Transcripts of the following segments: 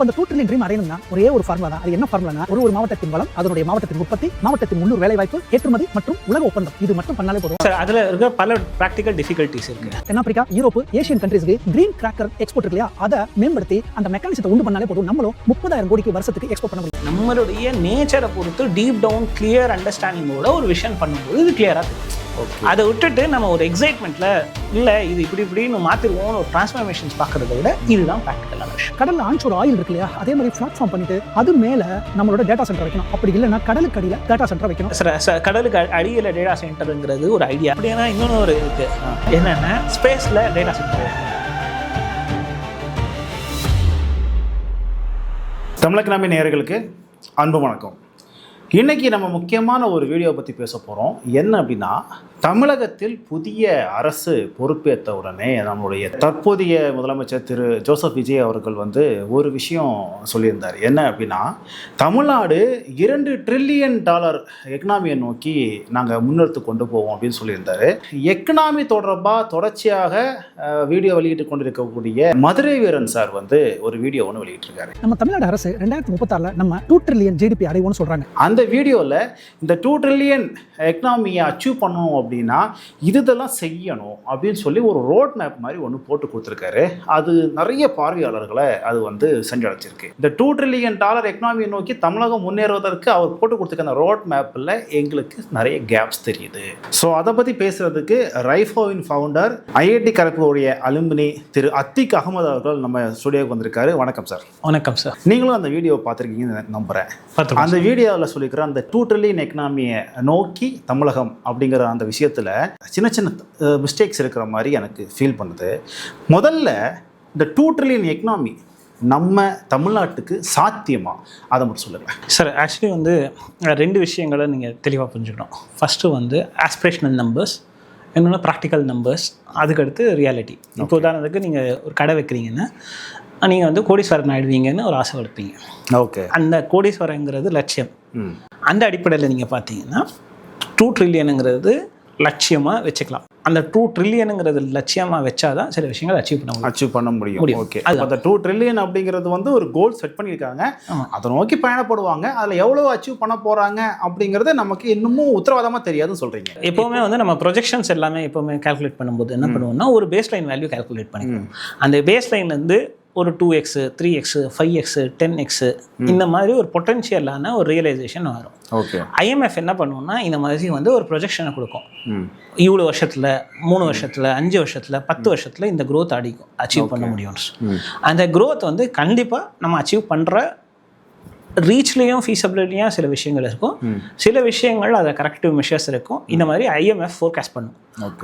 அப்ப அந்த 2 trillion dream அடையணும்னா ஒரே ஒரு ஃபார்முலா தான். அது என்ன ஃபார்முலானா, ஒரு மாவட்டத்தின் வளம், அதனுடைய மாவட்டத்தின் உற்பத்தி, மாவட்டத்தின் உள்ளூர் வேலை வாய்ப்பு, ஏற்றுமதி மற்றும் உலக ஒப்பந்தம், இது மட்டும் பண்ணாலே போதும். சார் அதுல இருக்க பல பிராக்டிகல் டிஃபிகல்ட்டிஸ் இருக்கு. தென்னாப்பிரிக்கா, யூரோப், ஏசியன் கண்ட்ரீஸ்க்கு கிரீன் கிராக்கர் எக்ஸ்போர்ட் இல்லையா, அதை மேம்படுத்தி அந்த மெக்கானிசத்தை உண்டு பண்ணாலே போதும். நம்மளும் 30,000 கோடிக்கு வருஷத்துக்கு எக்ஸ்போர்ட் பண்ண முடியும். நம்மளுடைய நேச்சரை பொறுத்து டீப் டவுன் கிளியர் அண்டர்ஸ்டாண்டிங்கோட ஒரு விஷயம் பண்ணும்போது இது கிளியரா தெரியும். அதை விட்டுட்டு நம்ம ஒரு எக்ஸைட்மெண்ட்ல இல்லை இது இப்படின்னு மாத்திருவோம் ஒரு டிரான்ஸ்ஃபர்மேஷன்ஸ் பார்க்கறத விட இதுதான் ப்ராக்டிக்கலான விஷயம். கடல்ல ஆன்ஷோர் ஆயில் இருக்கு இல்லையா, அதே மாதிரி பிளாட்ஃபார்ம் பண்ணிட்டு அது மேல நம்மளோட டேட்டா சென்டர் வைக்கணும். அப்படி இல்லைன்னா கடலுக்கு அடியில டேட்டா சென்டர் வைக்கணும். கடலுக்கு அடியில டேட்டா சென்டருங்கிறது ஒரு ஐடியா. அப்படின்னா இன்னொன்று ஒரு இருக்கு, என்னன்னா ஸ்பேஸ்ல டேட்டா சென்டர். தமிழெக்கனாமி நேயர்களுக்கு அன்பு வணக்கம். இன்றைக்கி நம்ம முக்கியமான ஒரு வீடியோ பற்றி பேச போகிறோம். என்ன அப்படின்னா, தமிழகத்தில் புதிய அரசு பொறுப்பேற்ற உடனே நம்மளுடைய தற்போதைய முதலமைச்சர் திரு ஜோசப் விஜய் அவர்கள் ஒரு விஷயம் சொல்லியிருந்தார். என்ன அப்படின்னா, தமிழ்நாடு $2 trillion எக்கனாமியை நோக்கி நாங்கள் முன்னெடுத்து கொண்டு போவோம் அப்படின்னு சொல்லியிருந்தார். எக்கனாமி தொடர்பாக தொடர்ச்சியாக வீடியோ வெளியிட்டு கொண்டிருக்கக்கூடிய மதுரை வீரன் சார் ஒரு வீடியோ ஒன்று வெளியிட்டிருக்காரு. நம்ம தமிழ்நாடு அரசு 2036 நம்ம 2 trillion GDP அடைவோம்னு சொல்றாங்க. அந்த வீடியோவில் இந்த 2 trillion எக்கனாமியை அச்சீவ் பண்ணணும் அப்படின்னா இதெல்லாம் செய்யணும் அப்படின்னு சொல்லி ஒரு ரோட் மேப் மாதிரி ஒன்று போட்டு கொடுத்துருக்காரு. அது நிறைய பார்வையாளர்களை அது சென்றடைச்சிருக்கு. இந்த $2 trillion எக்கனாமியை நோக்கி தமிழகம் முன்னேறுவதற்கு அவர் போட்டு கொடுத்துருக்க அந்த ரோட் மேப்பில் எங்களுக்கு நிறைய கேப்ஸ் தெரியுது. ஸோ அதை பற்றி பேசுறதுக்கு ரைஃபோவின் ஃபவுண்டர், ஐஐடி கரக்பூருடைய அலுமினி திரு அத்திக் அகமது அவர்கள் நம்ம ஸ்டுடியோவுக்கு வந்திருக்காரு. வணக்கம் சார். வணக்கம் சார். நீங்களும் அந்த வீடியோ பார்த்துருக்கீங்கன்னு நம்புகிறேன். அந்த வீடியோவில் சொல்லிக்கிற அந்த 2 trillion எக்கனாமியை நோக்கி தமிழகம் அப்படிங்கிற அந்த விஷயத்தில் சின்ன சின்ன மிஸ்டேக்ஸ் இருக்கிற மாதிரி எனக்கு ஃபீல் பண்ணுது. முதல்ல இந்த 2 trillion எக்கனாமி நம்ம தமிழ்நாட்டுக்கு சாத்தியமா, அதை மட்டும் சொல்லுங்கள் சார். ஆக்சுவலி 2 விஷயங்களை நீங்கள் தெளிவாக புரிஞ்சுக்கணும். ஃபஸ்ட்டு ஆஸ்பிரேஷனல் நம்பர்ஸ், இன்னொன்று ப்ராக்டிக்கல் நம்பர்ஸ், அதுக்கடுத்து ரியாலிட்டி. இப்போ உதாரணத்துக்கு நீங்கள் ஒரு கடை வைக்கிறீங்கன்னா நீங்கள் கோடீஸ்வரன் ஆயிடுவீங்கன்னு ஒரு ஆசை எடுப்பீங்க. ஓகே, அந்த கோடீஸ்வரங்கிறது லட்சியம். அந்த அடிப்படையில் நீங்கள் பார்த்தீங்கன்னா 2 trillion லட்சியமாக வச்சுக்கலாம். அந்த 2 trillion லட்சியமாக வச்சாதான் சில விஷயங்கள் அச்சீவ் பண்ண முடியும். ஓகே, அந்த 2 trillion அப்படிங்கிறது ஒரு கோல் செட் பண்ணியிருக்காங்க. அதை நோக்கி பயணப்படுவாங்க. அதில் எவ்வளோ அச்சீவ் பண்ண போகிறாங்க அப்படிங்கிறது நமக்கு இன்னமும் உத்தரவாதமாக தெரியாதுன்னு சொல்கிறீங்க. எப்போவுமே நம்ம ப்ரொஜெக்ஷன்ஸ் எல்லாமே எப்போவுமே கால்குலேட் பண்ணும்போது என்ன பண்ணுவோம்னா, ஒரு பேஸ் லைன் வேல்யூ கால்குலேட் பண்ணிக்கணும். அந்த பேஸ் லைன்லேருந்து ஒரு 2x, 3x, 5x, 10x இந்த மாதிரி ஒரு பொட்டன்ஷியலான ஒரு ரியலைசேஷன் வரும். ஓகே, IMF என்ன பண்ணுவோம்னா, இந்த மாதிரி ஒரு ப்ரொஜெக்ஷனை கொடுக்கும். இவ்வளோ வருஷத்தில், 3 வருஷத்தில், 5 வருஷத்தில், 10 வருஷத்தில் இந்த க்ரோத் அச்சீவ் பண்ண முடியும். அந்த க்ரோத் கண்டிப்பாக நம்ம அச்சீவ் பண்ணுற ரீச்லேயும் ஃபீஸபிலிட்டியும் சில விஷயங்கள் இருக்கும். சில விஷயங்கள் அதை கரெக்டிவ் மெஷர்ஸ் இருக்கும். இந்த மாதிரி IMF ஃபோர்காஸ்ட் பண்ணும்.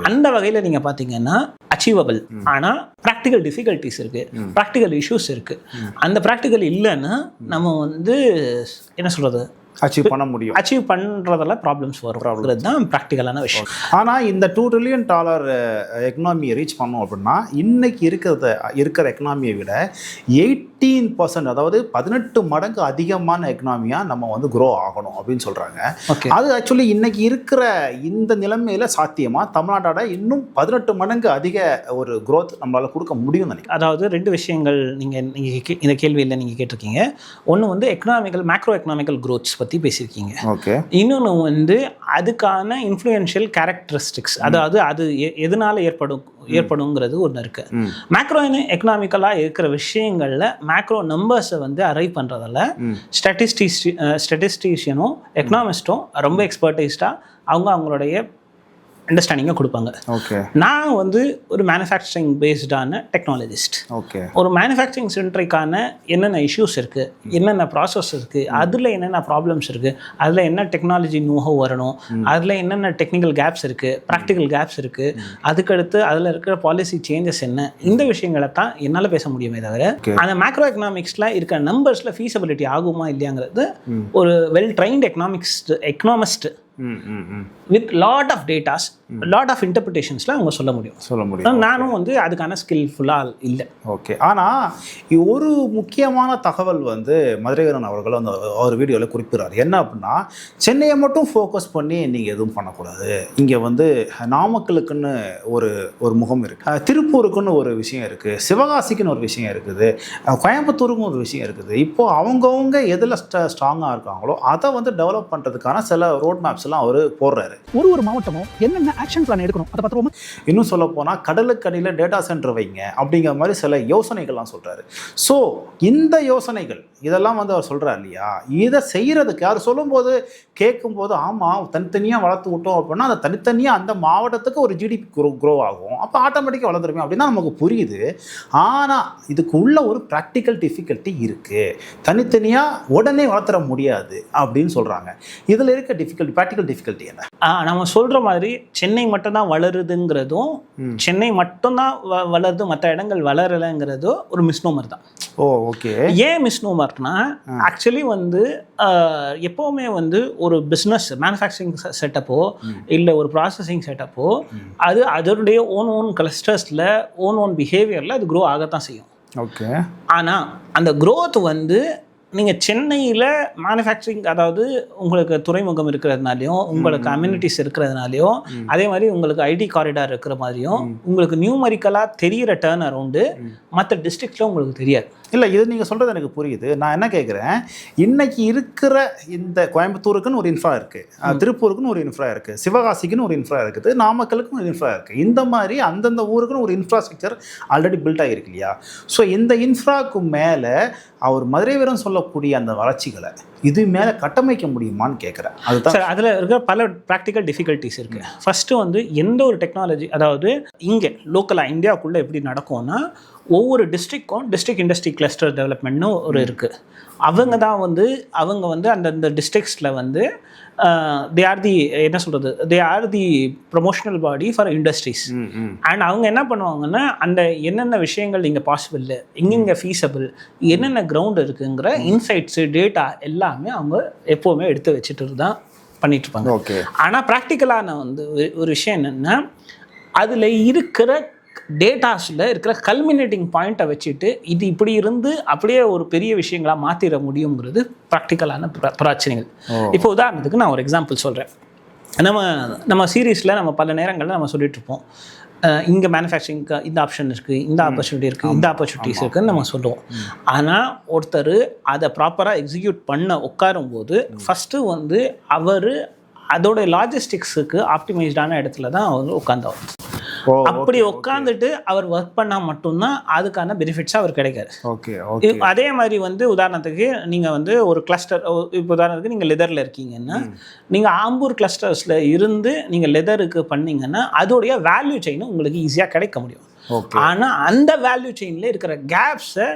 அந்த வகையில் நீங்கள் பார்த்தீங்கன்னா அச்சீவபிள். ஆனால் ப்ராக்டிக்கல் டிஃபிகல்ட்டிஸ் இருக்குது, ப்ராக்டிக்கல் இஷ்யூஸ் இருக்குது. அந்த ப்ராக்டிக்கல் இல்லைன்னா நம்ம என்ன சொல்கிறது, அச்சீவ் பண்ண முடியும். அச்சீவ் பண்ணுறதெல்லாம் ப்ராப்ளம்ஸ் வரும். தான் ப்ராக்டிக்கலான விஷயம். ஆனால் இந்த $2 trillion எக்கனாமியை ரீச் பண்ணோம் அப்படின்னா இன்னைக்கு இருக்கிற எக்கனாமியை விட 18%, அதாவது 18 மடங்கு அதிகமான எக்கனாமியாக நம்ம க்ரோ ஆகணும் அப்படின்னு சொல்கிறாங்க. அது ஆக்சுவலி இன்னைக்கு இருக்கிற இந்த நிலைமையில் சாத்தியமா? தமிழ்நாட்டோட இன்னும் 18 மடங்கு அதிக ஒரு க்ரோத் நம்மளால் கொடுக்க முடியும்னு நினைக்கிறேன். அதாவது 2 விஷயங்கள் நீங்கள் இந்த கேள்வியில் நீங்கள் கேட்டிருக்கீங்க. ஒன்று மேக்ரோ எக்கனாமிக்கல் க்ரோத்ஸ் பற்றி பேசியிருக்கீங்க. ஓகே, இன்னொன்று அதுக்கான இன்ஃப்ளூயன்ஷியல் கேரக்டரிஸ்டிக்ஸ், அதாவது அது எதனால ஏற்படுங்கிறது ஒன்று இருக்கு. மேக்ரோ எக்கனாமிக்கலாக இருக்கிற விஷயங்களில் மேக்ரோ நம்பர்ஸை அரைவ் பண்ணுறதால ஸ்டாட்டிஸ்டிஷியனும் எக்கனாமிஸ்ட்டும் ரொம்ப எக்ஸ்பர்டைஸ்டாக அவங்களுடைய அண்டர்ஸ்டாண்டிங்கை கொடுப்பாங்க. ஓகே, நான் ஒரு மேனுஃபேக்சரிங் பேஸ்டான டெக்னாலஜிஸ்ட். ஓகே, ஒரு மேனுஃபேக்சரிங் சென்ட்ரிக்கான என்னென்ன இஷ்யூஸ் இருக்குது, என்னென்ன ப்ராசஸ் இருக்குது, அதில் என்னென்ன ப்ராப்ளம்ஸ் இருக்குது, அதில் என்ன டெக்னாலஜி நோஹோ வரணும், அதில் என்னென்ன டெக்னிக்கல் கேப்ஸ் இருக்குது, ப்ராக்டிக்கல் கேப்ஸ் இருக்குது, அதுக்கடுத்து அதில் இருக்கிற பாலிசி சேஞ்சஸ் என்ன, இந்த விஷயங்களை தான் என்னால் பேச முடியுமே தவிர அந்த மேக்ரோ எக்கனாமிக்ஸில் இருக்கிற நம்பர்ஸில் ஃபீஸபிலிட்டி ஆகுமா இல்லையாங்கிறது ஒரு well trained economist with lot of datas lot of இன்டர்பிரிட்டேஷன்ஸில் அவங்க சொல்ல முடியும். நானும் வந்து அதுக்கான ஸ்கில்ஃபுல்லாக இல்லை. ஓகே. ஆனால் ஒரு முக்கியமான தகவல் வந்து மதுரைவீரன் அவர்கள் அந்த ஒரு வீடியோவில் குறிப்பிட்றாரு. என்ன அப்படின்னா, சென்னையை மட்டும் ஃபோக்கஸ் பண்ணி நீங்கள் எதுவும் பண்ணக்கூடாது. இங்கே வந்து நாமக்கலுக்குன்னு ஒரு முகம் இருக்குது, திருப்பூருக்குன்னு ஒரு விஷயம் இருக்குது, சிவகாசிக்குன்னு ஒரு விஷயம் இருக்குது, கோயம்புத்தூருக்குன்னு ஒரு விஷயம் இருக்குது. இப்போது அவங்கவுங்க எதில் ஸ்ட்ராங்காக இருக்காங்களோ அதை வந்து டெவலப் பண்ணுறதுக்கான சில ரோட் மேப்ஸ் எல்லாம் அவர் போடுறாரு. ஒரு மாவட்டமும் என்னென்ன ஆக்ஷன் பிளான் எடுக்கணும் அதை பார்த்துருவோமா? இன்னும் சொல்ல போனால் கடலுக்கு அடியில் டேட்டா சென்டர் வைங்க அப்படிங்கிற மாதிரி சில யோசனைகள்லாம் சொல்கிறாரு. ஸோ இந்த யோசனைகள் இதெல்லாம் வந்து அவர் சொல்கிறார் இல்லையா, இதை செய்கிறதுக்கு அவர் சொல்லும்போது கேட்கும்போது ஆமாம் தனித்தனியாக வளர்த்து விட்டோம் அப்படின்னா அந்த தனித்தனியாக அந்த மாவட்டத்துக்கு ஒரு ஜிடிபி க்ரோ ஆகும், அப்போ ஆட்டோமேட்டிக்காக வளர்ந்துருமே அப்படின்னா நமக்கு புரியுது. ஆனால் இதுக்கு உள்ள ஒரு ப்ராக்டிக்கல் டிஃபிகல்ட்டி இருக்குது, தனித்தனியாக உடனே வளர்த்துற முடியாது அப்படின்னு சொல்கிறாங்க. இதில் இருக்க ப்ராக்டிக்கல் டிஃபிகல்ட்டி என்ன? நம்ம சொல்கிற மாதிரி சென்னை மட்டும்தான் வளருதுங்கிறதும் சென்னை மட்டும்தான் வளருது மற்ற இடங்கள் வளரலைங்கிறதோ ஒரு மிஸ்னோமர் தான். ஓகே. ஏன் மிஸ்னோமர்னா, ஆக்சுவலி வந்து எப்போவுமே வந்து ஒரு பிஸ்னஸ் மேனுஃபேக்சரிங் செட்டப்போ இல்லை ஒரு ப்ராசஸிங் செட்டப்போ அது அதனுடைய ஓன் கிளஸ்டர்ஸில் ஓன் பிஹேவியரில் அது க்ரோ ஆகத்தான் செய்யும். ஓகே. ஆனால் அந்த க்ரோத் வந்து நீங்கள் சென்னையில் மேனுஃபேக்சரிங், அதாவது உங்களுக்கு துறைமுகம் இருக்கிறதுனாலையும் உங்களுக்கு அம்யூனிட்டிஸ் இருக்கிறதுனாலையும் அதே மாதிரி உங்களுக்கு ஐடி காரிடார் இருக்கிற மாதிரியும் உங்களுக்கு நியூமரிக்கலாக தெரிகிற டர்ன் அரவுண்டு மற்ற டிஸ்ட்ரிக்டில் உங்களுக்கு தெரியாது. இல்லை, இது நீங்கள் சொல்கிறது எனக்கு புரியுது. நான் என்ன கேட்குறேன், இன்னைக்கு இருக்கிற இந்த கோயம்புத்தூருக்குன்னு ஒரு இன்ஃப்ரா இருக்குது, திருப்பூருக்குன்னு ஒரு இன்ஃப்ரா இருக்குது, சிவகாசிக்குன்னு ஒரு இன்ஃப்ரா இருக்குது, நாமக்கலுக்குன்னு ஒரு இன்ஃப்ரா இருக்குது. இந்த மாதிரி அந்தந்த ஊருக்குன்னு ஒரு இன்ஃப்ராஸ்ட்ரக்சர் ஆல்ரெடி பில்ட் ஆகிருக்கு இல்லையா? ஸோ இந்த இன்ஃப்ராக்கு மேலே அவர் மதுரைவீரன் சொல்லக்கூடிய அந்த வளர்ச்சிகளை இது மேலே கட்டமைக்க முடியுமான்னு கேட்குறேன். அதுதான் சார், அதில் இருக்கிற பல ப்ராக்டிக்கல் டிஃபிகல்ட்டிஸ் இருக்குது. ஃபஸ்ட்டு வந்து எந்த ஒரு டெக்னாலஜி, அதாவது இங்கே லோக்கலாக இந்தியாவுக்குள்ளே எப்படி நடக்கும்னா, ஒவ்வொரு டிஸ்ட்ரிக்டும் டிஸ்ட்ரிக்ட் இண்டஸ்ட்ரி கிளஸ்டர் டெவலப்மெண்ட்னு ஒரு இருக்குது. அவங்க வந்து அந்தந்த டிஸ்ட்ரிக்ஸில் வந்து they are the promotional body for industries. And அவங்க என்ன பண்ணுவாங்கன்னா, அந்த என்னென்ன விஷயங்கள் இங்கே பாசிபிள், எங்கெங்கே ஃபீஸபிள், என்னென்ன கிரவுண்ட் இருக்குங்கிற இன்சைட்ஸு டேட்டா எல்லாமே அவங்க எப்போவுமே எடுத்து வச்சுட்டு தான் பண்ணிட்டு இருப்பாங்க. ஓகே. ஆனால் ப்ராக்டிக்கலான வந்து ஒரு விஷயம் என்னென்னா, அதில் இருக்கிற டேட்டாஸில் இருக்கிற கல்மினேட்டிங் பாயிண்ட்டை வச்சுட்டு இது இப்படி இருந்து அப்படியே ஒரு பெரிய விஷயங்களாக மாற்றிட முடியுங்கிறது ப்ராக்டிக்கலான பிரச்சனைகள். இப்போ உதாரணத்துக்கு நான் ஒரு எக்ஸாம்பிள் சொல்கிறேன். நம்ம சீரீஸில் நம்ம பல நேரங்களில் நம்ம சொல்லிட்டு இருப்போம், இங்கே மேனுஃபேக்சரிங்க்கு இந்த ஆப்ஷன் இருக்குது, இந்த ஆப்பர்ச்சுனிட்டி இருக்குது, இந்த ஆப்பர்ச்சுனிட்டிஸ் இருக்குதுன்னு நம்ம சொல்லுவோம். ஆனால் ஒருத்தர் அதை ப்ராப்பராக எக்ஸிக்யூட் பண்ண உட்காரும்போது ஃபஸ்ட்டு வந்து அவர் அதோட லாஜிஸ்டிக்ஸுக்கு ஆப்டிமைஸ்டான இடத்துல தான் அவர் உட்காந்தவர். அப்படி உட்காந்துட்டு அவர் ஒர்க் பண்ணால் மட்டும்தான் அதுக்கான பெனிஃபிட்ஸ் அவர் கிடைக்காது. அதே மாதிரி வந்து உதாரணத்துக்கு நீங்கள் வந்து ஒரு கிளஸ்டர், இப்போ உதாரணத்துக்கு நீங்கள் லெதரில் இருக்கீங்கன்னா நீங்கள் ஆம்பூர் கிளஸ்டர்ஸில் இருந்து நீங்கள் லெதருக்கு பண்ணீங்கன்னா அதோடைய வேல்யூ செயின் உங்களுக்கு ஈஸியாக கிடைக்க முடியும். ஆனால் அந்த வேல்யூ செயினில் இருக்கிற கேப்ஸை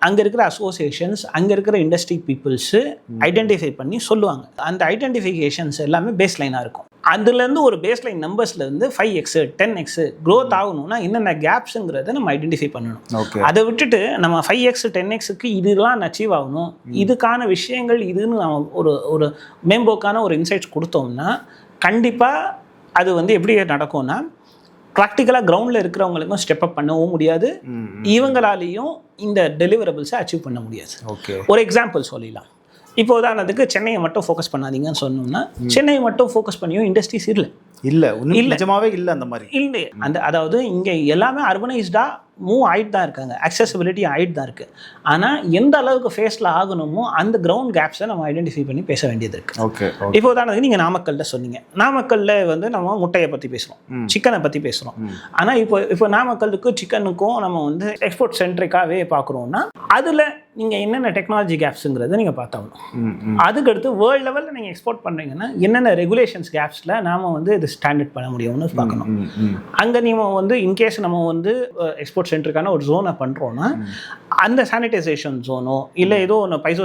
அங்கே இருக்கிற அசோசியேஷன்ஸ், அங்கே இருக்கிற இண்டஸ்ட்ரி பீப்புள்ஸு ஐடென்டிஃபை பண்ணி சொல்லுவாங்க. அந்த ஐடென்டிஃபிகேஷன்ஸ் எல்லாமே பேஸ்லைனாக இருக்கும். அதுலேருந்து ஒரு பேஸ்லைன் நம்பர்ஸ்லேருந்து 5x 10x க்ரோத் ஆகணும்னா என்னென்ன கேப்ஸுங்கிறத நம்ம ஐடென்டிஃபை பண்ணணும். அதை விட்டுட்டு நம்ம 5x 10xக்கு இதெல்லாம் அச்சீவ் ஆகணும், இதுக்கான விஷயங்கள் இதுன்னு நம்ம ஒரு மேம்போக்கான ஒரு இன்சைட்ஸ் கொடுத்தோம்னா கண்டிப்பாக அது வந்து எப்படி நடக்கும்னா, ப்ராக்டிக்கலாக கிரவுண்டில் இருக்கிறவங்களுக்கும் ஸ்டெப் அப் பண்ணவும் முடியாது, இவங்களாலேயும் இந்த டெலிவரபிள்ஸை அச்சீவ் பண்ண முடியாது. ஒரு எக்ஸாம்பிள் சொல்லிடலாம். இப்போ உதாரணத்துக்கு சென்னையை மட்டும் ஃபோக்கஸ் பண்ணாதீங்கன்னு சொன்னோம்னா, சென்னையை மட்டும் ஃபோக்கஸ் பண்ணியும் இண்டஸ்ட்ரீஸ் இல்லை நிஜமாவே இல்லை, அந்த மாதிரி இல்லை. அதாவது இங்கே எல்லாமே அர்பனைஸ்டாக மூவ் ஆகிட்டு தான் இருக்காங்க, அக்சசிபிலிட்டி ஆகிட்டு தான் இருக்குது. ஆனால் எந்த அளவுக்கு ஃபேஸில் ஆகணுமோ அந்த கிரவுண்ட் கேப்ஸை நம்ம ஐடென்டிஃபை பண்ணி பேச வேண்டியது இருக்குது. இப்போ உதாரணத்துக்கு நீங்கள் நாமக்கல்ல சொன்னீங்க, நாமக்கல்ல வந்து நம்ம முட்டையை பற்றி பேசுகிறோம், சிக்கனை பற்றி பேசுகிறோம். ஆனால் இப்போ நாமக்கல்லுக்கும் சிக்கனுக்கும் நம்ம வந்து எக்ஸ்போர்ட் சென்ட்ரிக்காகவே பார்க்குறோம்னா அதில் நீங்கள் என்னென்ன டெக்னாலஜி கேப்ஸுங்கிறத நீங்கள் பார்த்தாகணும். அதுக்கடுத்து வேர்ல்டு லெவலில் நீங்கள் எக்ஸ்போர்ட் பண்ணுறீங்கன்னா என்னென்ன ரெகுலேஷன்ஸ் கேப்ஸில் நாம் வந்து இது ஸ்டாண்டர்ட் பண்ண முடியும்னு பார்க்கணும். அங்கே நீங்கள் வந்து இன்கேஸ் நம்ம வந்து எக்ஸ்போர்ட் சென்டருக்கான ஒரு ஜோனை பண்ணுறோன்னா அந்த சானிடைசேஷன் ஜோனோ இல்லை ஏதோ ஒன்று பைசோ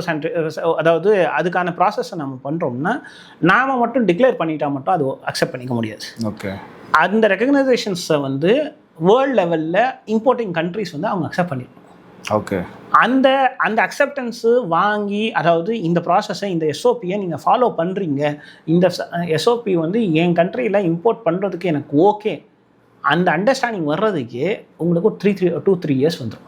அதாவது அதுக்கான ப்ராசஸை நம்ம பண்ணுறோம்னா நாம் மட்டும் டிக்ளேர் பண்ணிட்டா மட்டும் அது அக்செப்ட் பண்ணிக்க முடியாது. அந்த ரெகக்னைசேஷன்ஸை வந்து வேர்ல்டு லெவலில் இம்போர்ட்டிங் கண்ட்ரிஸ் வந்து அவங்க அக்செப்ட் பண்ணிருக்கணும். ஓகே. அந்த அந்த அக்செப்டன்ஸு வாங்கி, அதாவது இந்த ப்ராசஸை, இந்த எஸ்ஓபியை நீங்கள் ஃபாலோ பண்ணுறீங்க, இந்த எஸ்ஓபி வந்து என் கண்ட்ரியில் இம்போர்ட் பண்ணுறதுக்கு எனக்கு ஓகே, அந்த அண்டர்ஸ்டாண்டிங் வர்றதுக்கு உங்களுக்கு ஒரு 2-3 இயர்ஸ் வந்துடும்.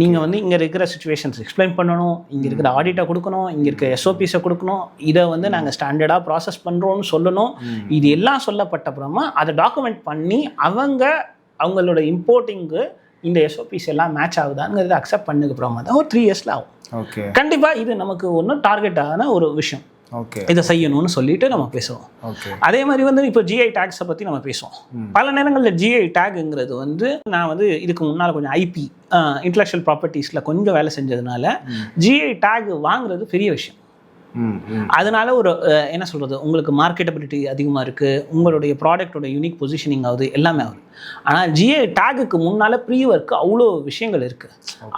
நீங்கள் வந்து இங்கே இருக்கிற சுச்சுவேஷன்ஸ் எக்ஸ்பிளைன் பண்ணணும், இங்கே இருக்கிற ஆடிட்டை கொடுக்கணும், இங்கே இருக்கிற எஸ்ஓபிஸை கொடுக்கணும், இதை வந்து நாங்கள் ஸ்டாண்டர்டாக ப்ராசஸ் பண்ணுறோன்னு சொல்லணும். இது எல்லாம் சொல்லப்பட்ட அப்புறமா அதை டாக்குமெண்ட் பண்ணி அவங்களோட இம்போர்ட்டிங்கு இந்த எஸ்ஓபிஸ் எல்லாம் மேட்ச் ஆகுதாங்கிறத அக்செப்ட் பண்ணதுக்கு அப்புறமா தான் ஒரு 3 இயர்ஸில் ஆகும். ஓகே. கண்டிப்பாக இது நமக்கு ஒன்று டார்கெட்டான ஒரு விஷயம். ஓகே. இதை செய்யணும்னு சொல்லிட்டு நம்ம பேசுவோம். ஓகே. அதே மாதிரி வந்து இப்போ ஜிஐ டேக்ஸை பற்றி நம்ம பேசுவோம். பல நேரங்களில் ஜிஐ டேக்ங்கிறது வந்து நான் வந்து இதுக்கு முன்னால் கொஞ்சம் ஐபி இன்டெலெக்சுவல் ப்ராப்பர்ட்டிஸில் கொஞ்சம் வேலை செஞ்சதுனால ஜிஐ டேக் வாங்குறது பெரிய விஷயம். அதனால ஒரு என்ன சொல்கிறது, உங்களுக்கு மார்க்கெட்டபிலிட்டி அதிகமாக இருக்குது, உங்களுடைய ப்ராடக்டோட யூனிக் பொசிஷனிங் ஆகுது, எல்லாமே ஆகுது. ஆனால் ஜிஐ டேகுக்கு முன்னால் ப்ரீ ஒர்க்கு அவ்வளோ விஷயங்கள் இருக்குது.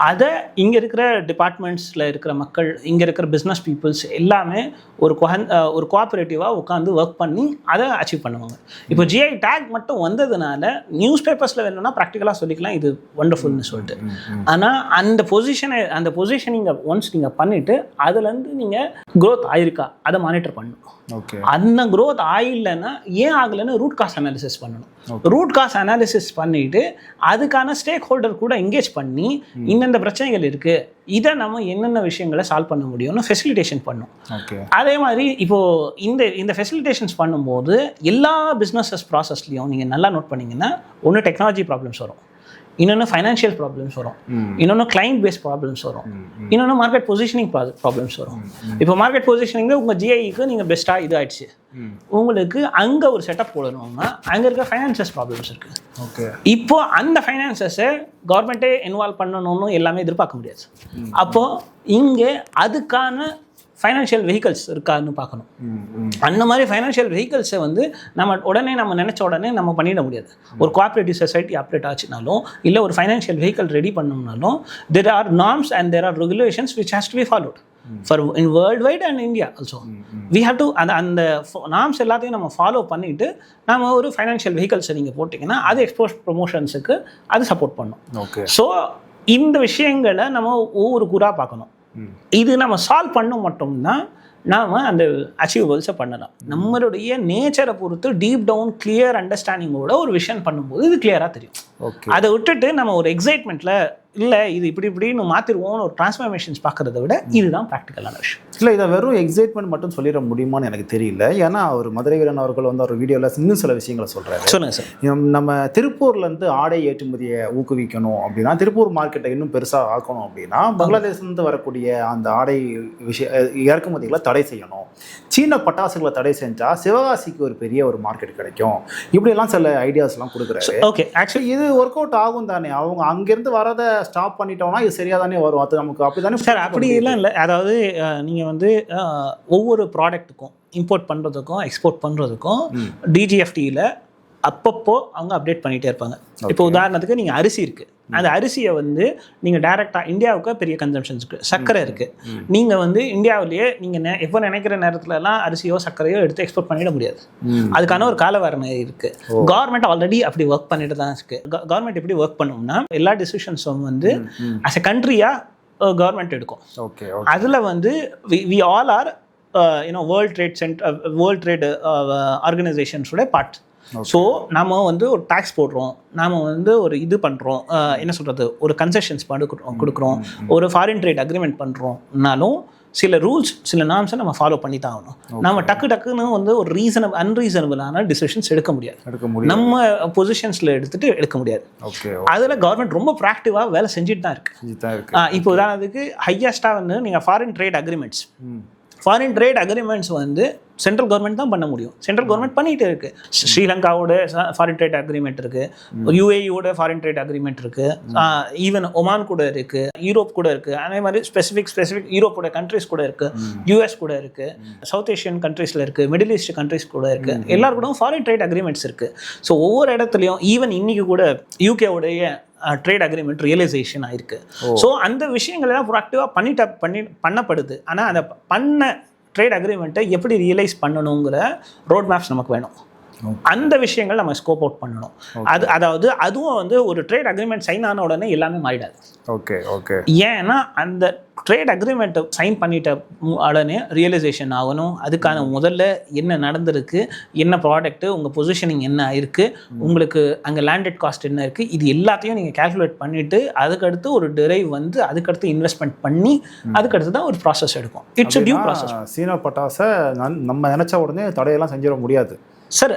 அதை இங்கே இருக்கிற டிபார்ட்மெண்ட்ஸில் இருக்கிற மக்கள், இங்கே இருக்கிற பிஸ்னஸ் பீப்புள்ஸ் எல்லாமே ஒரு கோஆப்ரேட்டிவாக உட்காந்து ஒர்க் பண்ணி அதை அச்சீவ் பண்ணுவாங்க. இப்போ ஜிஐ டேக் மட்டும் வந்ததுனால நியூஸ் பேப்பர்ஸில் வேணும்னா ப்ராக்டிக்கலாக சொல்லிக்கலாம் இது ஒண்டர்ஃபுல்னு சொல்லிட்டு. ஆனால் அந்த பொசிஷனிங்கை ஒன்ஸ் நீங்கள் பண்ணிவிட்டு அதுலேருந்து நீங்கள் க்ரோத் ஆயிருக்கா அதை மானிட்டர் பண்ணணும். ஓகே. அந்த க்ரோத் ஆயில்லைன்னா ஏன் ஆகலைன்னு ரூட் காஸ் அனாலிசிஸ் பண்ணணும். ரூட் காஸ் அனாலிசிஸ் பண்ணிட்டு அதுக்கான ஸ்டேக் ஹோல்டர் கூட என்கேஜ் பண்ணி இந்தந்த பிரச்சனைகள் இருக்கு, இதை நம்ம என்னென்ன விஷயங்களை சால்வ் பண்ண முடியும்னு ஃபெசிலிட்டேஷன் பண்ணும். அதே மாதிரி இப்போ இந்த ஃபெசிலிட்டேஷன்ஸ் பண்ணும்போது எல்லா பிஸ்னஸஸ் ப்ராசஸ்லையும் நீங்கள் நல்லா நோட் பண்ணீங்கன்னா ஒன்று டெக்னாலஜி ப்ராப்ளம்ஸ் வரும், இன்னொன்று ஃபைனான்ஷியல் ப்ராப்ளம்ஸ் வரும், இன்னொன்று கிளைண்ட் பேஸ் ப்ராப்ளம்ஸ் வரும், இன்னொன்று மார்க்கெட் பொசிஷனிங் ப்ராப்ளம்ஸ் வரும். இப்போ மார்க்கெட் பொசிஷனிங்கில் உங்கள் ஜிஐக்கு நீங்கள் பெஸ்ட்டாக இது ஆயிடுச்சு, உங்களுக்கு அங்கே ஒரு செட்டப் போடணும்னா அங்கே இருக்க ஃபைனான்சஸ் ப்ராப்ளம்ஸ் இருக்குது. ஓகே. இப்போ அந்த ஃபைனான்சஸை கவர்மெண்ட்டே இன்வால்வ் பண்ணணும்னு எல்லாமே எதிர்பார்க்க முடியாது. அப்போது இங்கே அதுக்கான ஃபைனான்ஷியல் வெஹிக்கல்ஸ் இருக்கான்னு பார்க்கணும். அந்த மாதிரி ஃபைனான்ஷியல் வெஹிக்கல்ஸை வந்து நம்ம நினச்ச உடனே நம்ம பண்ணிட முடியாது. ஒரு கோஆப்ரேட்டிவ் சொசைட்டி ஆப்ரேட் ஆச்சுனாலும் இல்லை ஒரு ஃபைனான்ஷியல் வெஹிக்கல் ரெடி பண்ணோம்னாலும் there are norms and there are regulations which has to be followed for in worldwide and India also. We have to அந்த நார்ம்ஸ் எல்லாத்தையும் நம்ம ஃபாலோ பண்ணிட்டு நம்ம ஒரு ஃபைனான்ஷியல் வெஹிக்கல்ஸை நீங்கள் போட்டிங்கன்னா அது எக்ஸ்போர்ட் ப்ரொமோஷன்ஸுக்கு அது சப்போர்ட் பண்ணும். ஓகே. ஸோ இந்த விஷயங்களை நம்ம ஒவ்வொரு கூறாக பார்க்கணும். இது நம்ம சால்வ் பண்ண மட்டும்தான் நாம் அந்த அச்சீவபிள்ஸை பண்ணலாம். நம்மளுடைய நேச்சரை பொறுத்து டீப் டவுன் கிளியர் அண்டர்ஸ்டாண்டிங்கோட ஒரு விஷயம் பண்ணும்போது இது கிளியராக தெரியும். அதை விட்டுட்டு நம்ம ஒரு எக்ஸைட்மெண்ட்டில் இல்லை இது இப்படின்னு மாற்றிடுவோம்னு ஒரு டிரான்ஸ்ஃபர்மேஷன்ஸ் பார்க்குறத விட இதுதான் ப்ராக்டிக்கலான விஷயம். இல்லை, இதை வெறும் எக்ஸைட்மெண்ட் மட்டும் சொல்லிட முடியுமான்னு எனக்கு தெரியல. ஏன்னா அவர் மதுரை வீரன் அவர்கள் வந்து அவர் வீடியோவில் இன்னும் சில விஷயங்களை சொல்கிறாரு. சொல்லுங்கள் சார். நம்ம திருப்பூர்லேருந்து ஆடை ஏற்றுமதியை ஊக்குவிக்கணும் அப்படின்னா, திருப்பூர் மார்க்கெட்டை இன்னும் பெருசாக ஆக்கணும் அப்படின்னா பங்களாதேஷ்லேருந்து வரக்கூடிய அந்த ஆடை இறக்குமதிகளை தடை செய்யணும். சீன பட்டாசுகளை தடை செஞ்சால் சிவகாசிக்கு ஒரு பெரிய ஒரு மார்க்கெட் கிடைக்கும். இப்படியெல்லாம் சில ஐடியாஸ்லாம் கொடுக்குறாரு. ஓகே, ஆக்சுவலி இது ஒர்க் அவுட் ஆகும் தானே? அவங்க அங்கேருந்து வரதை ஸ்டாப் பண்ணிட்டோம்னா இது சரியாக தானே வரும். அது நமக்கு அப்படி தானே சார்? அப்படி எல்லாம் இல்லை. அதாவது நீங்கள் வந்து ஒவ்வொரு ப்ராடக்ட்டுக்கும் இம்போர்ட் பண்ணுறதுக்கும் எக்ஸ்போர்ட் பண்ணுறதுக்கும் டிஜிஎஃப்டியில் அப்பப்போ அவங்க அப்டேட் பண்ணிகிட்டே இருப்பாங்க. இப்போ உதாரணத்துக்கு நீங்கள் அரிசி இருக்குது, அந்த அரிசியை வந்து நீங்கள் டைரெக்டாக இந்தியாவுக்கு பெரிய கன்சம்ஷன்ஸ் இருக்குது. சர்க்கரை இருக்குது, நீங்கள் வந்து இந்தியாவிலேயே நீங்கள் எப்போ நினைக்கிற நேரத்துலலாம் அரிசியோ சர்க்கரையோ எடுத்து எக்ஸ்போர்ட் பண்ணிட முடியாது. அதுக்கான ஒரு காலவரணை இருக்குது. கவர்மெண்ட் ஆல்ரெடி அப்படி ஒர்க் பண்ணிட்டு தான் இருக்குது. கவர்மெண்ட் எப்படி ஒர்க் பண்ணோம்னா எல்லா டிசிஷன்ஸும் வந்து அஸ் எ கண்ட்ரியாக கவர்மெண்ட் எடுக்கும். அதில் வந்து we all are world trade ஆர்கனைசேஷன்ஸோட பார்ட். ஸோ நம்ம வந்து ஒரு டேக்ஸ் போடுறோம், நாம் வந்து ஒரு இது பண்ணுறோம், என்ன சொல்கிறது, ஒரு கன்செஷன்ஸ் கொடுக்குறோம், ஒரு ஃபாரின் ட்ரேட் அக்ரிமெண்ட் பண்ணுறோம்னாலும் சில ரூல்ஸ் சில நார்ம்ஸை நம்ம ஃபாலோ பண்ணி தான் ஆகணும். நம்ம டக்குன்னு வந்து ஒரு அன்ரீசனபிளான டிசிஷன்ஸ் எடுக்க முடியாது. நம்ம பொசிஷன்ஸில் எடுக்க முடியாது. அதில் கவர்மெண்ட் ரொம்ப ப்ராக்டிவாக வேலை செஞ்சுட்டு தான் இருக்கு. இப்போ உதாரணத்துக்கு ஹையஸ்ட்டாக வந்து நீங்கள் ஃபாரின் ட்ரேட் அக்ரிமெண்ட்ஸ் வந்து சென்ட்ரல் கவர்மெண்ட் தான் பண்ண முடியும். சென்ட்ரல் கவர்மெண்ட் பண்ணிகிட்டு இருக்குது. ஸ்ரீலங்காவோட ஃபாரின் ட்ரேட் அக்ரிமெண்ட் இருக்குது, யுஏஇயோட ஃபாரின் ட்ரேட் அக்ரிமெண்ட் இருக்குது, ஈவன் ஒமான் கூட இருக்குது, யூரோப் கூட இருக்குது. அதே மாதிரி ஸ்பெசிஃபிக் யூரோப்போட கண்ட்ரிஸ் கூட இருக்குது, யூஎஸ் கூட இருக்குது, சவுத் ஏஷியன் கண்ட்ரீஸில் இருக்குது, மிடில் ஈஸ்ட் கண்ட்ரிஸ் கூட இருக்குது. எல்லாரும் கூட ஃபாரின் ட்ரேட் அக்ரிமெண்ட்ஸ் இருக்குது. ஸோ ஒவ்வொரு இடத்துலையும் ஈவன் இன்றைக்கி கூட யூகேவுடைய ட்ரேட் அக்ரிமெண்ட் ரியலைசேஷன் ஆயிருக்கு. ஸோ அந்த விஷயங்கள் எல்லாம் ப்ராக்டிவாக பண்ணப்படுது. ஆனால் அந்த பண்ண ட்ரேட் அக்ரிமெண்ட்டை எப்படி ரியலைஸ் பண்ணணுங்கிற ரோட் மேப்ஸ் நமக்கு வேணும். அந்த விஷயங்கள் நம்ம ஸ்கோப் அவுட் பண்ணணும். அதாவது அதுவும் வந்து ஒரு ட்ரேட் அக்ரிமெண்ட் சைன் ஆன உடனே எல்லாமே மாறிடாது. Okay okay. ஏன்னா அந்த ட்ரேட் அக்ரிமெண்ட்டை சைன் பண்ணிட்ட உடனே ரியலைசேஷன் ஆகணும். அதுக்கான முதல்ல என்ன நடந்திருக்கு, என்ன ப்ராடக்ட்டு, உங்கள் பொசிஷனிங் என்ன இருக்குது, உங்களுக்கு அங்கே லேண்டட் காஸ்ட் என்ன இருக்குது, இது எல்லாத்தையும் நீங்கள் கால்குலேட் பண்ணிவிட்டு அதுக்கடுத்து ஒரு டிரைவ் வந்து அதுக்கடுத்து இன்வெஸ்ட்மெண்ட் பண்ணி அதுக்கடுத்து தான் ஒரு ப்ராசஸ் எடுக்கும். It's due process. சீனா பட்டாசை நம்ம நினச்ச உடனே தடையெல்லாம் செஞ்சிட முடியாது சார்.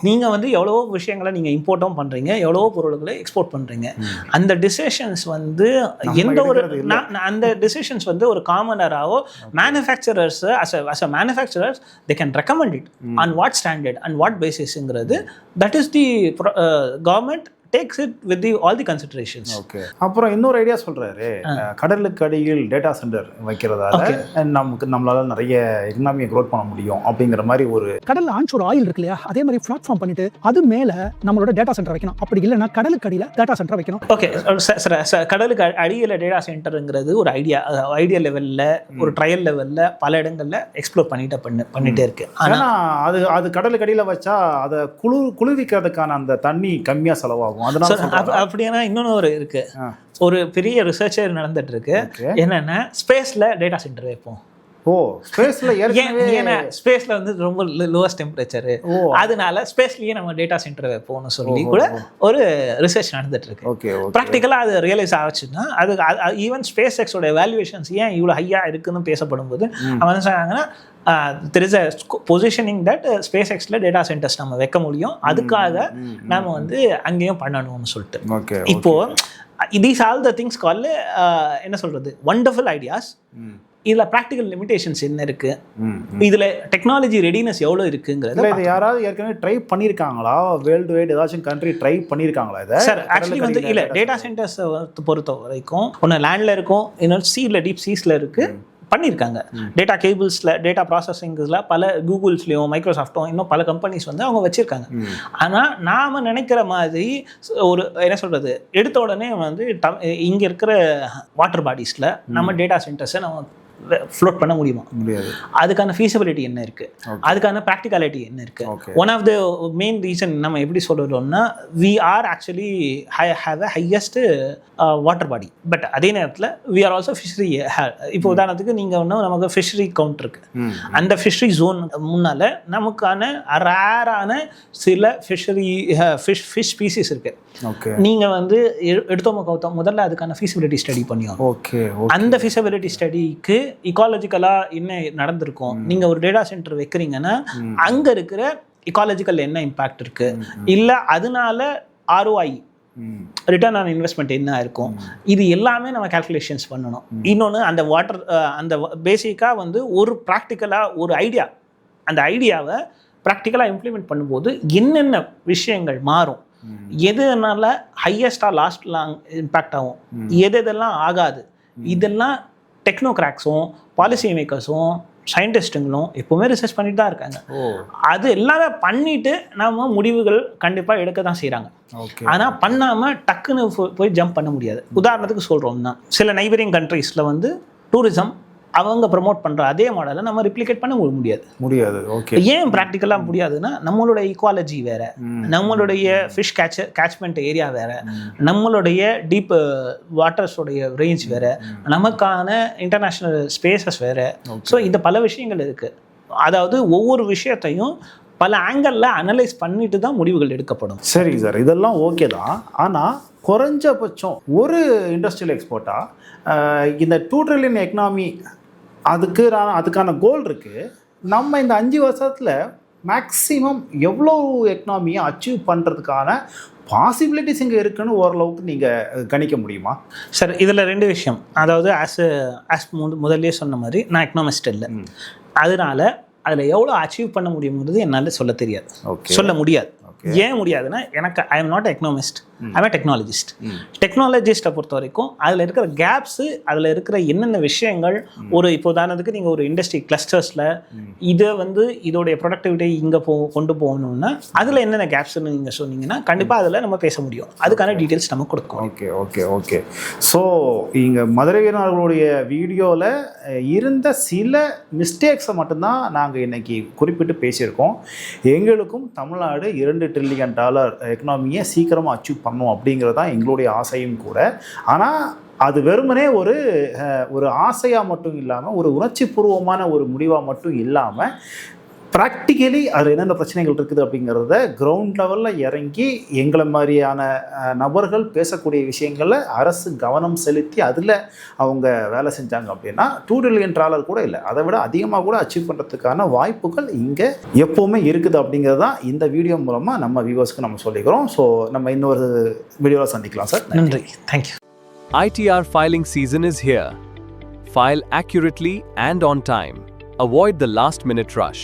நீங்கள் வந்து எவ்வளவோ விஷயங்களை நீங்கள் இம்போர்ட்டும் பண்ணுறீங்க, எவ்வளவோ பொருட்களை எக்ஸ்போர்ட் பண்ணுறீங்க. அந்த டிசிஷன்ஸ் வந்து எந்த ஒரு அந்த டிசிஷன்ஸ் வந்து ஒரு காமனராகவோ manufacturers as a manufacturers they can recommend it on what standard and what பேசிஸ்ங்கிறது that is the government takes it with all the considerations. Okay. அப்புறம் இன்னொரு ஐடியா சொல்றாரு, கடலுக்கு அடியில் டேட்டா சென்டர் வைக்கிறதால நம்மளால நிறைய எக்கனாமியை க்ரோத் பண்ண முடியும் அப்படிங்கிற மாதிரி ஒரு கடல்ல ஆன்ஷோர் ஆயில் இருக்கு இல்லையா, அதே மாதிரி பிளாட்ஃபார்ம் பண்ணிட்டு அது மேல நம்மளோட டேட்டா சென்டர் வைக்கணும். அப்படி இல்லைன்னா கடலுக்கு அடியில டேட்டா சென்டர் வைக்கணும். ஓகே. கடலுக்கு அடியில் டேட்டா சென்டருங்கிறது ஒரு ஐடியா லெவலில் ஒரு ட்ரையல் லெவலில் பல இடங்களில் எக்ஸ்ப்ளோர் பண்ணிட்டே இருக்கு. ஆனால் அது கடலுக்கு அடியில் வச்சா அதை குளிர்விக்கிறதுக்கான அந்த தண்ணி கம்மியாக செலவாகும். அப்படின்னா இன்னொன்று இருக்கு, ஒரு பெரிய ரிசர்ச்சர் நடந்துட்டு இருக்கு. என்னன்னா ஸ்பேஸ்ல டேட்டா சென்டர் வைப்போம். ஓ, ஸ்பேஸ்ல ஏன்னா ஸ்பேஸ்ல வந்து ரொம்ப லோவஸ்ட் டெம்பரேச்சர், அதனால ஸ்பேஸ்லயே நம்ம டேட்டா சென்டர் வைப்போம்னு சொல்லி கூட ஒரு ரிசர்ச் நடந்துட்டு இருக்கு. ஓகே. ப்ராக்டிக்கலா அது ரியலைஸ் ஆச்சுன்னா அது ஈவன் ஸ்பேஸ் எக்ஸோட வேல்யூவேஷன்ஸ் ஏன் இவ்வளோ ஹையா இருக்குன்னு பேசப்படும் போது அவன் சொன்னாங்கன்னா there is a positioning that SpaceXல டேட்டா சென்டர்ஸ் நம்ம வைக்க முடியும், அதுக்காக நம்ம வந்து அங்கேயும் பண்ணணும்னு சொல்லிட்டு. இப்போ these all the things called என்ன சொல்றது wonderful ideas. இதுல ப்ராக்டிகல் லிமிடேஷன்ஸ் என்ன இருக்கு, இதுல டெக்னாலஜி ரெடினஸ் எவ்வளவு இருக்குங்கிறது இது யாராவது ஏற்கனவே ட்ரை பண்ணியிருக்காங்களா? வேர்ல்டு வைட் ஏதாச்சும் கண்ட்ரி ட்ரை பண்ணியிருக்காங்களா இதை? சார் ஆக்சுவலி வந்து இல்லை, டேட்டா சென்டர்ஸ் பொறுத்த வரைக்கும் ஒன்று லேண்டில் இருக்கும், இன்னொரு சீல டீப் சீஸில் இருக்கு பண்ணியிருக்காங்க. டேட்டா கேபிள்ஸில் டேட்டா ப்ராசஸிங்கில் பல கூகுள்ஸ்லையும் மைக்ரோசாஃப்ட்டும் இன்னும் பல கம்பெனிஸ் வந்து அவங்க வச்சுருக்காங்க. ஆனால் நாம் நினைக்கிற மாதிரி ஒரு என்ன சொல்கிறது எடுத்த உடனே வந்து இங்கே இருக்கிற வாட்டர் பாடிஸில் நம்ம டேட்டா சென்டர்ஸை நம்ம ஃப்ளோட் பண்ண முடியுமா? முடியாது. அதுக்கான ஃபீஸிபிலிட்டி என்ன இருக்கு, அதுக்கான ப்ராக்டிகாலிட்டி என்ன இருக்கு? One of the main reason நம்ம எப்படி சொல்றோம்னா we are actually have a highest water body, but அதே நேரத்தில் வி ஆர் ஆல்சோ ஃபிஷரி. இப்போ உதாரணத்துக்கு நீங்கள் ஒன்று நமக்கு ஃபிஷரி கவுண்ட் இருக்கு, அந்த ஃபிஷரி ஜோன் முன்னால நமக்கான ரேரான சில ஃபிஷரி ஃபிஷ் ஸ்பீசிஸ் இருக்கு. நீங்கள் வந்து எடுத்தோம் கவுத்தோம் முதல்ல அதுக்கான ஃபீஸிபிலிட்டி ஸ்டடி பண்ணியும். அந்த ஃபீஸிபிலிட்டி ஸ்டடிக்கு இக்காலஜிக்கலாக என்ன நடந்திருக்கும், நீங்கள் ஒரு டேட்டா சென்டர் வைக்கிறீங்கன்னா அங்கே இருக்கிற இக்காலஜிக்கல் என்ன இம்பேக்ட் இருக்கு, இல்லை அதனால ROI ரிட்டர்ன் ஆன் இன்வெஸ்ட்மெண்ட் என்ன இருக்கும், இது எல்லாமே நம்ம கால்குலேஷன்ஸ் பண்ணணும். இன்னொன்று அந்த வாட்டர் அந்த பேசிக்காக வந்து ஒரு ப்ராக்டிக்கலாக ஒரு ஐடியா, அந்த ஐடியாவை ப்ராக்டிக்கலாக இம்ப்ளிமெண்ட் பண்ணும்போது என்னென்ன விஷயங்கள் மாறும், எதுனால ஹையஸ்டாக லாஸ்ட் லாங் இம்பேக்ட் ஆகும், எதெல்லாம் ஆகாது, இதெல்லாம் டெக்னோக்ராக்ஸும் பாலிசி மேக்கர்ஸும் சயின்டிஸ்ட்டுங்களும் எப்போவுமே ரிசர்ச் பண்ணிட்டு தான் இருக்காங்க. அது எல்லாமே பண்ணிட்டு நம்ம முடிவுகள் கண்டிப்பாக எடுக்க தான் செய்கிறாங்க. ஆனால் பண்ணாமல் டக்குன்னு போய் ஜம்ப் பண்ண முடியாது. உதாரணத்துக்கு சொல்கிறோம்னா சில நைபரிங் கண்ட்ரீஸில் வந்து டூரிசம் அவங்க ப்ரமோட் பண்ணுற அதே மாடலை நம்ம ரிப்ளிகேட் பண்ண முடியாது. ஓகே. ஏன் ப்ராக்டிக்கலாக முடியாதுன்னா நம்மளுடைய ஈக்குவாலஜி வேறு, நம்மளுடைய ஃபிஷ் கேட்ச்மெண்ட் ஏரியா வேறு, நம்மளுடைய டீப் வாட்டர்ஸோடைய ரேஞ்ச் வேறு, நமக்கான இன்டர்நேஷ்னல் ஸ்பேசஸ் வேறு. ஸோ இந்த பல விஷயங்கள் இருக்குது. அதாவது ஒவ்வொரு விஷயத்தையும் பல ஆங்கிளில் அனலைஸ் பண்ணிட்டு தான் முடிவுகள் எடுக்கப்படும். சரி சார், இதெல்லாம் ஓகே தான். ஆனால் குறைஞ்சபட்சம் ஒரு இண்டஸ்ட்ரியல் எக்ஸ்போர்ட்டாக இந்த 2 trillion எக்கனாமி அதுக்கான கோல் இருக்குது. நம்ம இந்த 5 வருஷத்தில் மேக்ஸிமம் எவ்வளோ எக்கனாமியை அச்சீவ் பண்ணுறதுக்கான பாசிபிலிட்டிஸ் இங்கே இருக்குன்னு ஓரளவுக்கு நீங்கள் கணிக்க முடியுமா? சார் இதில் 2 விஷயம். அதாவது ஆஸ் முதல்ல சொன்ன மாதிரி நான் எக்கனாமிஸ்ட் இல்லை, அதனால அதில் எவ்வளோ அச்சீவ் பண்ண முடியுங்கிறது என்னால் சொல்ல முடியாது. ஏன் முடியாதுன்னா எனக்கு I am not economist. I'm technologist. டெக்னாலஜிஸ்ட்டை பொறுத்த வரைக்கும் அதில் இருக்கிற கேப்ஸு, அதில் இருக்கிற என்னென்ன விஷயங்கள், ஒரு இப்போ உதாரணத்துக்கு நீங்கள் ஒரு இண்டஸ்ட்ரி கிளஸ்டர்ஸில் இதை வந்து இதோடைய ப்ரொடக்டிவிட்டி இங்கே கொண்டு போகணும்னா அதில் என்னென்ன கேப்ஸ்ன்னு நீங்கள் சொன்னீங்கன்னா கண்டிப்பாக அதில் நம்ம பேச முடியும். அதுக்கான டீட்டெயில்ஸ் நம்ம கொடுக்கும். Okay okay okay. ஸோ இங்கே மதுரை வீரர்களுடைய வீடியோவில் இருந்த சில மிஸ்டேக்ஸை மட்டும்தான் நாங்கள் இன்னைக்கு குறிப்பிட்டு பேசியிருக்கோம். எங்களுக்கும் தமிழ்நாடு $2 ட்ரில்லியன் எக்கனாமியை சீக்கிரமாக அச்சீவ் பண்ணும் அப்படிங்கிறது தான் எங்களுடைய ஆசையும் கூட. ஆனால் அது வெறுமனே ஒரு ஆசையாக மட்டும் இல்லாமல், ஒரு உணர்ச்சி பூர்வமான ஒரு முடிவாக மட்டும் இல்லாமல், ப்ராக்டிக்கலி அது என்னென்ன பிரச்சனைகள் இருக்குது அப்படிங்கிறத கிரவுண்ட் லெவலில் இறங்கி எங்களை மாதிரியான நபர்கள் பேசக்கூடிய விஷயங்களில் அரசு கவனம் செலுத்தி அதில் அவங்க வேலை செஞ்சாங்க அப்படின்னா $2 ட்ரில்லியன் கூட இல்லை, அதை விட அதிகமாக கூட அச்சீவ் பண்ணுறதுக்கான வாய்ப்புகள் இங்கே எப்போவுமே இருக்குது அப்படிங்கிறது தான் இந்த வீடியோ மூலமாக நம்ம வியூவர்ஸ்க்கு நம்ம சொல்லிக்கிறோம். ஸோ நம்ம இன்னொரு வீடியோவில் சந்திக்கலாம் சார். நன்றி. Thank you. ITR filing season is here. File accurately and on time. Avoid the last-minute rush.